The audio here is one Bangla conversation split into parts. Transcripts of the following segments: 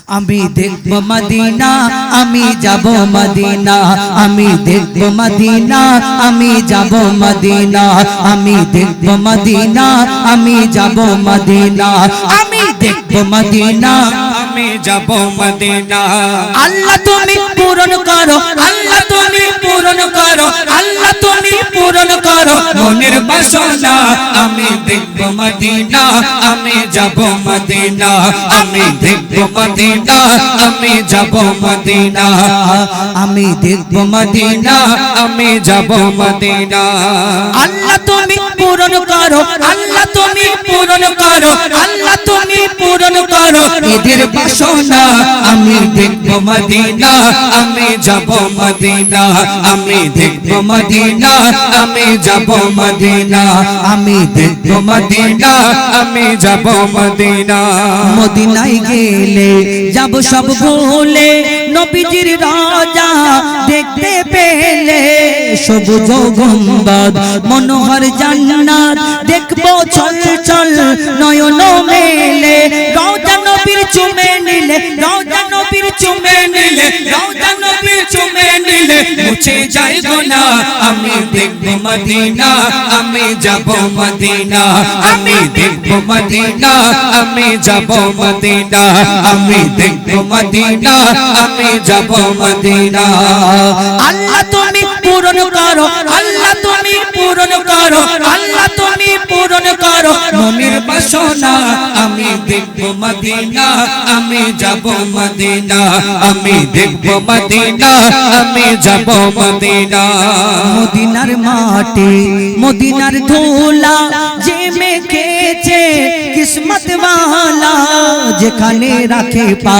আমি দেখব মদিনা, আমি যাব মদিনা, আমি দেখব মদিনা, আমি যাব মদিনা, আমি দেখব মদিনা, আমি যাব মদিনা, আমি দেখব মদিনা, আমি যাব মদিনা। আল্লাহ তুমি পূরণ করো, আল্লাহ তুমি পূরণ করো, আল্লাহ তুমি পূরণ করো মনের বাসনা। আমি দেখব মদিনা, আমি যাব মদিনা, আমি দেখব মদিনা, আমি যাব মদিনা, আমি দেখব মদিনা, আমি যাব মদিনা। আল্লাহ তুমি পূরণ করো, আল্লাহ তুমি পূরণ করো, আল্লাহ তুমি পূরণ করো এদের বাসনা। আমি দেখব মদিনা, আমি যাব মদিনা, আমি দেখব মদিনা, আমি যাব মদিনা, আমি দেখব মদিনা, আমি যাব মদিনা। মদিনায় গেলে যাব সব ভুলে, নবীজির রাজা দেখতে পেলে, সবুজ গম্বদ মনোহর জান্নাত দেখবো চল চল নয়ন মেলে, রওজা নবীর চুমে নিলে, রওজা নবীর চুমে নিলে, রওজা নবীর চুমে নিলে মুছে যায় গুনাহ। আমি দেখব মদিনা, আমি যাব মদিনা, আমি দেখব মদিনা, আমি যাব মদিনা, আমি দেখব মদিনা, আমি যাব মদিনা। আল্লাহ তুমি পূরণ করো, আল্লাহ তুমি পূরণ করো, আল্লাহ তুমি পূরণ করো মনের বাসনা। আমি দেখব মদিনা, আমি যাব মদিনা, আমি দেখব মদিনা, আমি যাব মদিনা। মদিনার মাটি মদিনার ধুলা যে মেখেছে কিসমত ওয়ালা, যেখানে রাখে পা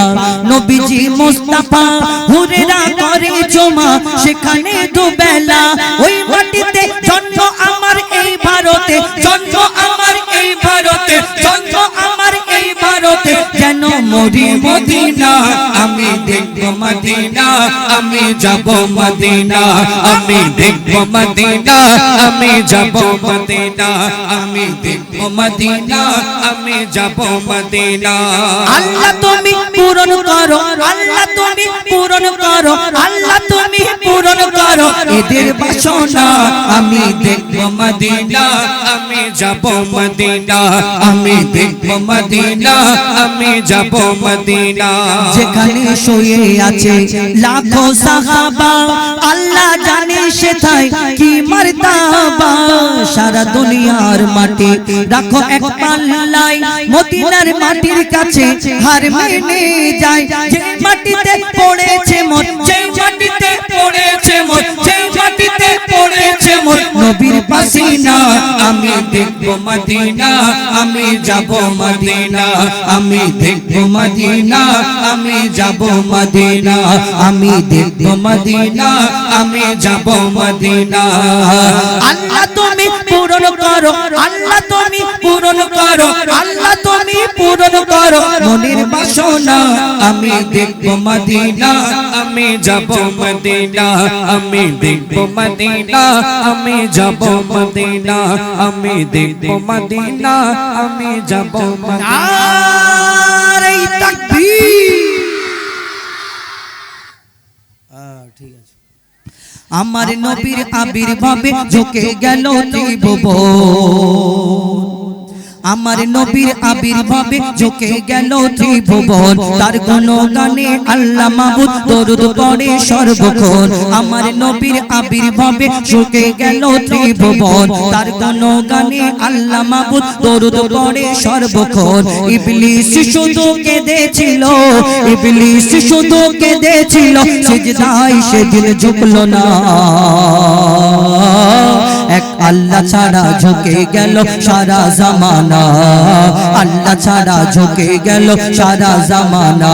নবীজি মুস্তাফা, হুরেরা করে জমা সেখানে দুবেলা। ওই মাটিতে জন্ম আমার এই ভারতে, জন্ম আমার এই ভারতে, জন্ম আমার এই ভারতে, যেন মরি মদিনা। আমি দেখব মদিনা, আমি যাব মদিনা, আমি দেখব মদিনা, আমি যাব মদিনা, আমি দেখব মদিনা, আমি যাব মদিনা। আল্লাহ তুমি পূরণ করো, আল্লাহ তুমি পূরণ করো, আল্লাহ তুমি পূরণ করো এদের বাসনা। আমি দেখব মদিনা, আমি যাব মদিনা, আমি দেখব মদিনা, আমি যাব মদিনা। যেখানে শুয়ে আছে লাখো সাহাবা, আল্লাহ জানে সেথায় কি মারতাবা। সারা দুনিয়ার মাটি রাখো এক পাল্লায়, মদিনার মাটির কাছে হার মেনে যায়। যে মাটিতে পড়েছে মোর, যে মাটিতে পড়েছে মোর, যে মাটিতে পড়েছে মোর নবীর পাসিনা। আমি দেখব মদিনা, আমি যাব মদিনা, আমি দেখব মদিনা, আমি যাব মদিনা, আমি দেখব মদিনা, আমি যাব মদিনা। আল্লাহ তুমি পূরণ করো, আল্লাহ তুমি পূরণ করো, আল্লাহ তুমি পূরণ করো মনের বাসনা। আমি দেখব মদিনা, আমি যাব মদিনা, আমি দেখব মদিনা, আমি যাব মদিনা, আমি দেখব মদিনা, আমি যাব মদিনা। নারে তাকবীর। ঠিক আছে। আমার নবীর আবির্ভাবে ঝুঁকে গেল ত্রিভুবন, আমার নবীর আবির্ভাবে ঝুঁকে গেল ত্রিভুবন, তার গুণগানে আল্লাহ মাবুদ দরুদ পড়ে সর্বক্ষণ। আমার নবীর আবির্ভাবে ঝুঁকে গেল ত্রিভুবন, তার গুণগানে আল্লাহ মাবুদ দরুদ পড়ে সর্বক্ষণ। ইবলিস শুধু কেঁদেছিল, ইবলিস শুধু কেঁদেছিল, সিজদায় সেদিন ঝুঁকলো না। এক আল্লাহ ছাড়া ঝুঁকে গেল সারা জামানা, আল্লাহ ছাড়া ঝুঁকে গেল সারা জামানা।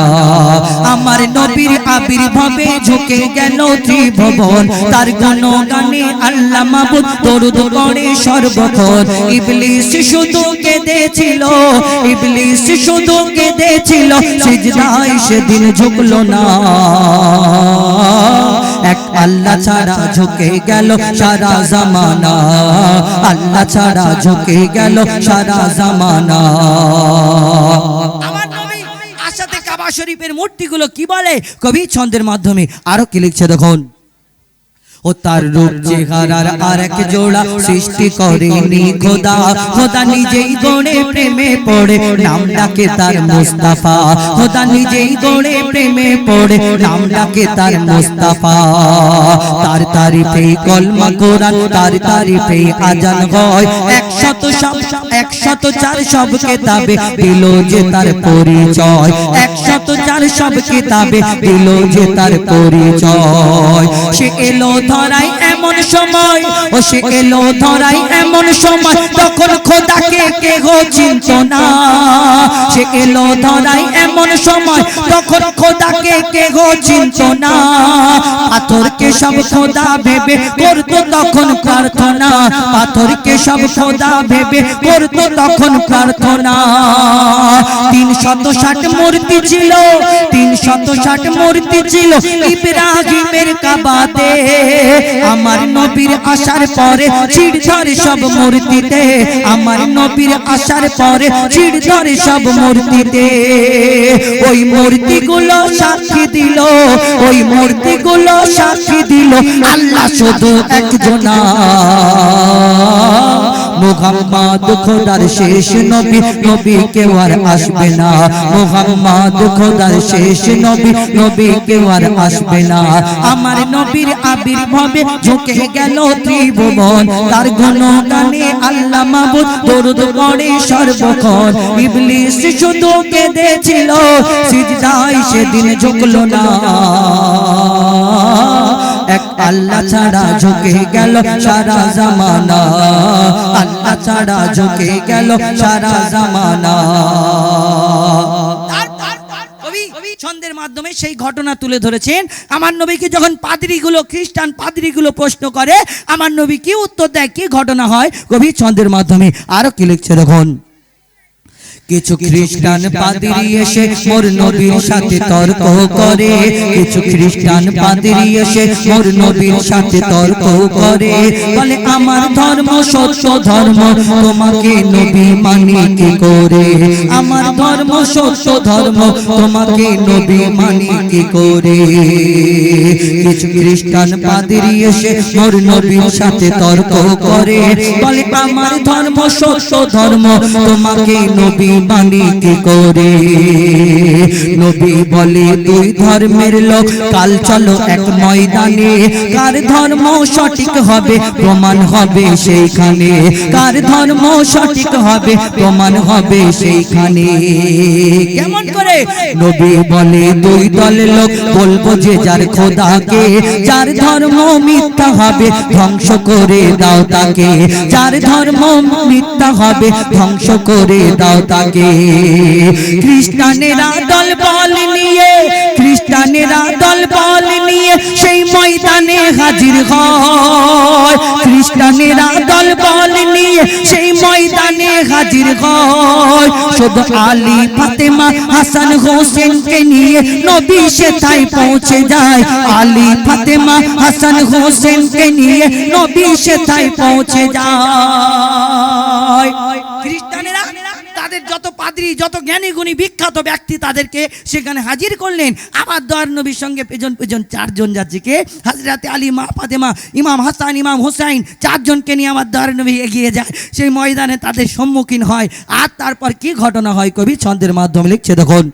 আমার নবীর আবির্ভাবে ঝুঁকে গেল ত্রিভুবন, তার গুণগানে আল্লাহ মাবুদ দরুদ পড়ে সর্বক্ষণ। ইবলিস শুধু কেঁদেছিল, ইবলিস শুধু কেঁদেছিল, সিজদায় সেদিন ঝুঁকলো না। এক আল্লাহ ছাড়া ঝুঁকে গেল সারা জামানা, আল্লাহ ছাড়া ঝুঁকে গেল সারা জামানা। আমার নবী আশাতে কাবা শরীফের মূর্তিগুলো কি বলে কবি ছন্দের মাধ্যমে আরো কি লিখছে দেখুন। ও তার রূপ চেহারার আর এক জোড়া সৃষ্টি করেনি খোদা, খোদা নিজেই গড়ে প্রেমে পড়ে নাম ডাকে তার মুস্তাফা, খোদা নিজেই গড়ে প্রেমে পড়ে নাম ডাকে তার মুস্তাফা। তার তারিফে কলমা কোরআন, তার তারিফে আজান হয়, 104 সব কিতাবে দিল যে তার পরিচয়, 104 সব কিতাবে দিল যে তার পরিচয়। সে এলো ধরাই এমন সময়, ও সে এলো ধরাই এমন সময় তখন খোদাকে কেহ চিনত না। সে এলো ধরাই এমন সময় তখন খোদাকে কেহ চিনত না। পাথরকে সব খোদা ভেবে করতো তখন প্রার্থনা, পাথরকে সব খোদা ভেবে করতো তখন প্রার্থনা। 360 মূর্তি ছিল, 360 মূর্তি ছিল ইব্রাহিমের কাবাতে। আমার নবীর আসার পরে ছিড় ধরে সব মূর্তিতে, আমার নবীর আসার পরে ছিড় ধরে সব মূর্তিতে। ওই মূর্তিগুলো সাক্ষী দিল, ওই মূর্তিগুলো সাক্ষী দিল আল্লাহ শুধু একজনা। মুহাম্মদ খোদার শেষ নবী, নবী কেউ আর আসবে না। মুহাম্মদ খোদার শেষ নবী, নবী কেউ আর আসবে না। আমার নবীর আবির্ভাবে ঝুঁকে গেল ত্রিভুবন, তার গুণগানে আল্লাহ মাবুদ দরুদ পড়ে সর্বক্ষণ। ইবলিস শুধু কেঁদেছিল, সিজদায় সেদিন ঝুঁকল না। এক আল্লাহ ছাড়া ঝুঁকে গেল সারা জামানা, আল্লাহ ছাড়া ঝুঁকে গেল সারা জামানা। কবি ছন্দের মাধ্যমে সেই ঘটনা তুলে ধরেছেন। আমার নবীকে যখন পাদ্রীগুলো, খ্রিস্টান পাদ্রীগুলো প্রশ্ন করে আমার নবী কি উত্তর দেয়, কি ঘটনা হয়, কবি ছন্দের মাধ্যমে আরো কি লিখছে দেখুন। কিছু খ্রিস্টান পাদ্রী এসে মোর নবীর সাথে তর্ক করে, কিছু খ্রিস্টান পাদ্রী এসে মোর নবীর সাথে তর্ক করে। বলে আমার ধর্ম সত্য ধর্ম, তোমাকে নবী মানি কি করে। আমার ধর্ম সত্য ধর্ম, তোমাকে নবী মানি কি করে। কিছু খ্রিস্টান পাদ্রী এসে মোর নবীর সাথে তর্ক করে। বলে আমার ধর্ম সত্য ধর্ম, তোমাকে নবী মানি কি করে। নবী বলে দুই ধর্মের লোক কাল চলো এক ময়দানে, কার ধর্ম সঠিক হবে প্রমাণ হবে সেইখানে, কার ধর্ম সঠিক হবে প্রমাণ হবে সেইখানে। কেমন করে? নবী বলে দুই দলের লোক বলবো যে যার খোদাকে, যার ধর্ম মিথ্যা হবে ধ্বংস করে দাও তাকে, যার ধর্ম মিথ্যা হবে ধ্বংস করে দাও তাকে। খ্রিস্টানেরা দল বল নিয়ে, খ্রিস্টানেরা দল বল নিয়ে সেই ময়দানে হাজির হয়, খ্রিস্টানেরা দল বল নিয়ে সেই ময়দানে হাজির হয়। শুধু আলী ফাতেমা হাসান হোসেনকে নিয়ে নবী সেথায় পৌঁছে যায়, আলী ফাতেমা হাসান হোসেনকে নিয়ে নবী সেথায় পৌঁছে যায়। খ্রিস্টানেরা তাদের যত পাদ্রী, যত জ্ঞানী গুণী বিখ্যাত ব্যক্তি তাদেরকে সেখানে হাজির করলেন। আবার দয়ার নবীর সঙ্গে পেছন পেছন 4 জন যাত্রীকে, হযরত আলী, মা ফাতেমা, ইমাম হাসান, ইমাম হুসাইন, 4 জনকে নিয়ে আমার দয়ার নবী এগিয়ে যায়। সেই ময়দানে তাদের সম্মুখীন হয়। আর তারপর কি ঘটনা হয় কবি ছন্দের মাধ্যমে লিখছে দেখুন।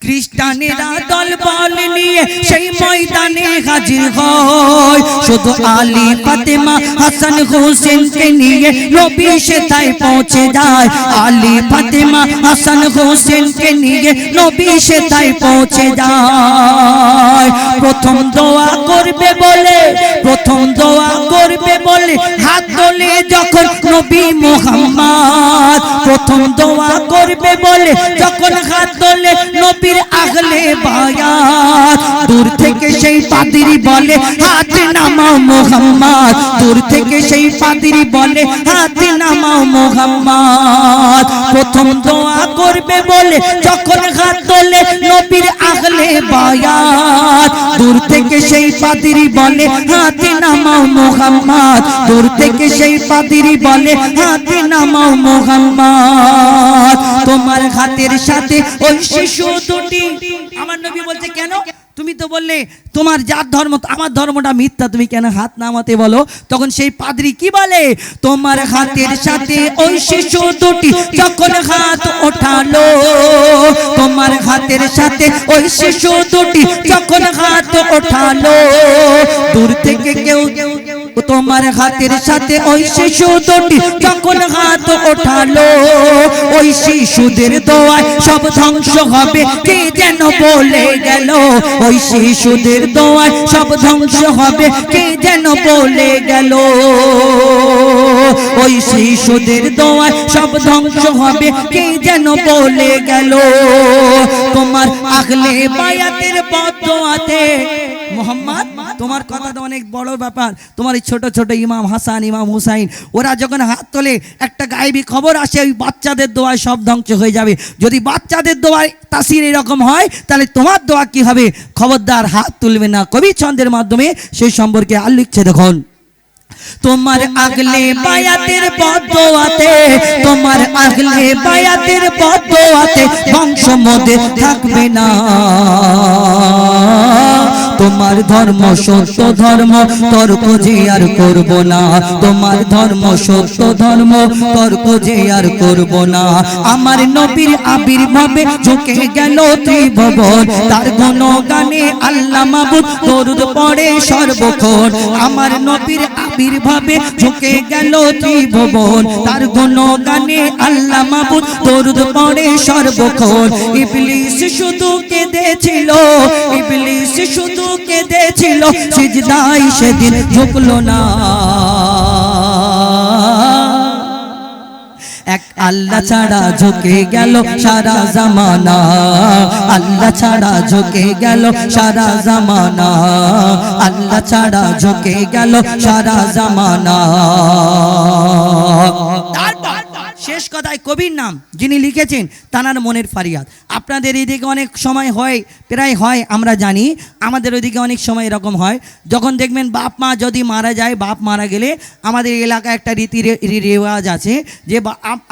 খ্রিস্টানেরা দল বল নিয়ে সেই ময়দানে হাজির হয়, শুধু আলী ফাতেমা হাসান হোসেনকে নিয়ে নবী সেথায় পৌঁছে যায়, আলী ফাতেমা হাসান হোসেনকে নিয়ে নবী সেথায় পৌঁছে যায়। প্রথম দোয়া করবে বলে, প্রথম দোয়া করবে বলে হাত তোলে যখন নবী মুহাম্মদ, প্রথম দোয়া করবে বলে যখন হাত তোলে নবী আগলে বায়াত। দূর থেকে সেই পাদ্রী বলে হাত নামাও মুহাম্মদ, দূর থেকে সেই পাদ্রী বলে হাত নামাও মুহাম্মদ। প্রথম দোয়া করবে বলে যখন হাত তোলে নবীর নবীর আহলে বায়াত দূর থেকে সেই পাদ্রী বলে হাতে নামাও মুহাম্মদ দূর থেকে সেই পাদ্রী বলে হাতে নামাও মুহাম্মদ তোমার হাতের সাথে ওই শিশু দুটি আমার নবী বলছে কেন তুমি তো বললে তোমার যার ধর্ম আমার ধর্মটা মিথ্যা তুমি কেন হাত নামাতে বলো তখন সেই পাদ্রী কি বলে তোমার হাতের সাথে ওই শিশু দুটি যখন হাত ওঠালো তোমার হাতের সাথে ওই শিশু দুটি যখন হাত ওঠালো দূর থেকে কেউ তোমার হাতের সাথে ওই শিশু দুটি যখন হাত ওঠালো ওই শিশুদের দোয়ায় সব ধ্বংস হবে কে যেন বলে গেল ওই শিশুদের দোয়ায় সব ধ্বংস হবে কে যেন বলে গেল ওই শিশুদের দোয়ায় সব ধ্বংস হবে কে যেন বলে গেল তোমার আহলে বায়াতের বদদোয়াতে মোহাম্মদ তোমার কথা তো অনেক বড় ব্যাপার তোমার এই ছোট ছোট ইমাম হাসান ইমাম হুসাইন ওরা যখন হাত তোলে একটা গায়েবী খবর আসে ওই বাচ্চাদের দোয়ায় সব ধ্বংস হয়ে যাবে যদি বাচ্চাদের দোয়ায় তাসির এরকম হয় তাহলে তোমার দোয়া কি হবে খবরদার হাত তুলবে না কবি ছন্দের মাধ্যমে সেই সম্পর্কে আর লিখছে দেখুন তোমার আগলে বায়াতের বদদোয়াতে তোমার আগলে বায়াতের বদদোয়াতে বংশ মধ্যে থাকবে না তোমার ধর্ম সত্য ধর্ম তর্ক যে আর করব না তোমার ধর্ম সত্য ধর্ম তর্ক যে আর করব না আমার নবীর আবির্ভাবে ঝুঁকে গেল ত্রিভুবন তার গুণগানে আল্লাহ মাবুদ দরুদ পড়ে সর্বক্ষণ আমার নবীর আবির্ভাবে ঝুঁকে গেল ত্রিভুবন তার গুণগানে আল্লাহ মাবুদ দরুদ পড়ে সর্বক্ষণ ইবলিস শুধু কেঁদেছিল ইবলিস শুধু কেঁদেছিল সিজদায় সেদিন ঝুঁকলো না এক আল্লাহ ছাড়া ঝুঁকে গেল সারা জামানা আল্লাহ ছাড়া ঝুঁকে গেল সারা জামানা আল্লাহ ছাড়া ঝুঁকে গেল সারা জামানা শেষ কথায় কবির নাম যিনি লিখেছেন তানার মনের ফারিয়াদ আপনাদের এইদিকে অনেক সময় হয় প্রায় হয় আমরা জানি আমাদের ওইদিকে অনেক সময় এরকম হয় যখন দেখবেন বাপ মা যদি মারা যায় বাপ মারা গেলে আমাদের এলাকায় একটা রীতি রেওয়াজ আছে যে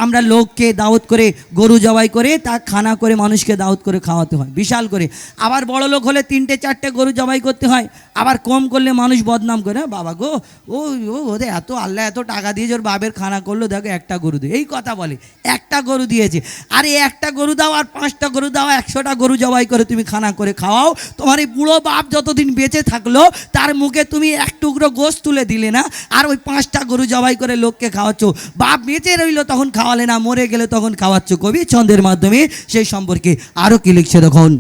আমরা লোককে দাওয়াত করে গরু জবাই করে তা খানা করে মানুষকে দাওয়াত করে খাওয়াতে হয় বিশাল করে আবার বড় লোক হলে 3টে 4টে গরু জবাই করতে হয় আবার কম করলে মানুষ বদনাম করে বাবা গো ও ওদের এত আল্লাহ এত টাকা দিয়েছে ওর বাবের খানা করলো দেখো একটা গরু দিয়ে এই কথা বলে একটা গরু দিয়েছে আরে একটা গরু দাও আর 5টা গরু দাও 100টা গরু জবাই করে তুমি খানা করে খাওয়াও তোমার এই বুড়ো বাপ যতদিন বেঁচে থাকলো তার মুখে তুমি এক টুকরো গোশত তুলে দিলে না আর ওই 5টা গরু জবাই করে লোককে খাওয়াচ্ছ বাপ বেঁচে রইলো তখন খাওয়ালে না মরে গেলে তখন খাওয়াচ্ছ কবি ছন্দের মাধ্যমে সেই সম্পর্কে আরো কি লিখছে দেখুন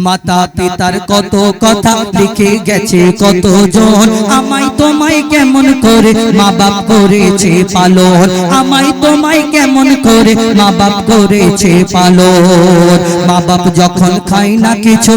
মাতা পিতার কত কথা লিখে গেছে কতজন আমায় তোমায় কেমন করে মা বাপ করেছে পালন আমায় তোমায় কেমন করে মা বাপ করেছে পালন মা বাপ যখন খায় না কিছু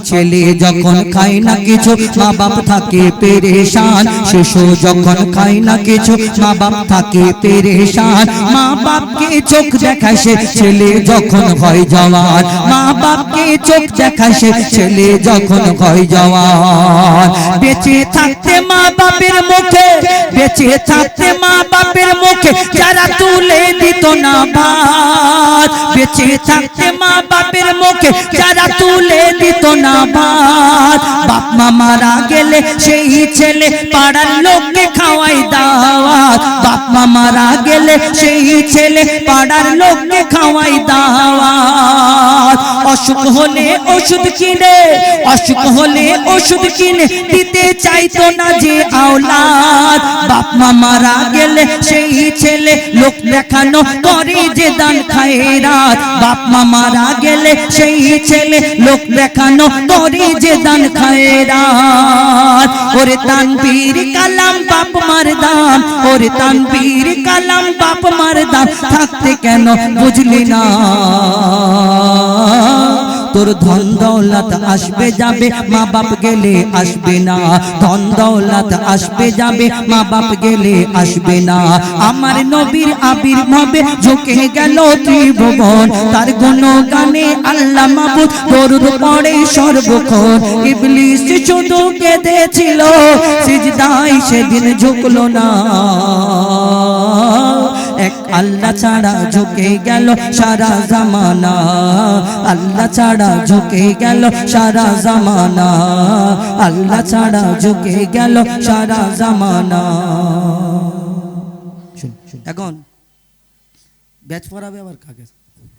ছেলে যখন খায় না কিছু মা বাপ থাকে পেরেশান শিশু যখন খায় না কিছু মা বাপ থাকে পেরেশান মা বাপকে চোখ দেখায় সে ছেলে যখন হয় জওয়ান মা বাপকে চোখ দেখায় সে ছেলে যখন হয় জওয়ান বেঁচে থাকতে মা বাপের মুখে বেঁচে থাকতে মা বাপের মুখে যারা তুলে দিত না ভাত বেঁচে থাকতে মা বাপের মুখে যারা তুলে দিত না ভাত বাপ মা মারা গেলে সেই ছেলে পাড়ার লোককে খাওয়াই দাওয়াত বাপ মা মারা গেলে সেই ছেলে পাড়ার লোককে খাওয়াই দাওয়াত অসুখ হলে ওষুধ কিনে অসুখ হলে ওষুধ কিনে দিতে চাইতো না যে আওলাদ বাপ মা মারা গেলে সেই ছেলে লোক দেখানো করে যে দান খায়রাত বাপ মা মারা গেলে সেই ছেলে লোক দেখানো করে যে দান খায়রাত ওরে তানবীর কালাম বাপ মার দাম ওরে তানবীর কালাম বাপ মার দাম থাকতে কেন বুঝলি না তোর ধন দৌলত আসবে যাবে মা বাপ গেলে আসবে না ধন দৌলত আসবে যাবে মা বাপ গেলে আসবে না আমার নবীর আবির্ভাবে ঝুঁকে গেল ত্রিভুবন তার গুণগানে আল্লাহ মাবুদ দরুদ পড়ে সর্বক্ষণ ইবলিস শুধু কেঁদেছিল সিজদায় সেদিন ঝুঁকলো না এক আল্লাহ ছাড়া ঝুঁকে গেল সারা জামানা আল্লাহ ছাড়া ঝুঁকে গেল সারা জামানা আল্লাহ ছাড়া ঝুঁকে গেল সারা জামানা এখন ব্যাচ পড়াবে আবার কাকে